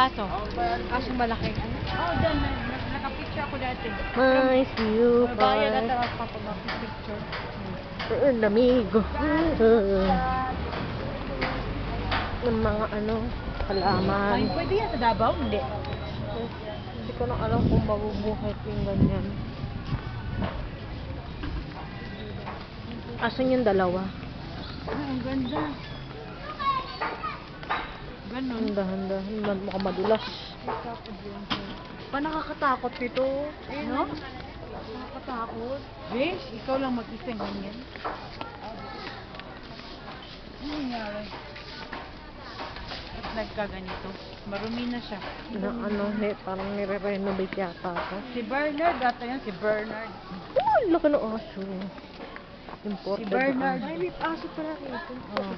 aso. Asong malaking ano. Oo, dyan. Nakapicture ako dati. Hi, see you. Bayan na Bye. tapos papapicture. Ang lamig. Ng mga ano, halaman. Ay, pwede yan sa Davao? Hindi. Hindi ko na alam kung mabubuhay yung ganyan. Asan yung dalawa? Ang ganda. Ganon. Dahan-dahan. Mukhang madulas. Pa nakakatakot nito. No? Nakakatakot. Besh, ikaw lang mag-isa ganyan. Ano nangyari? At nagkaganito. Marumi na siya. Na ano, parang nire-renovate yata ako. Si Bernard, ata yan, si Bernard. Oh, laki ng aso. Si Imported. Bernard. Ay, may aso pala rito. Oh.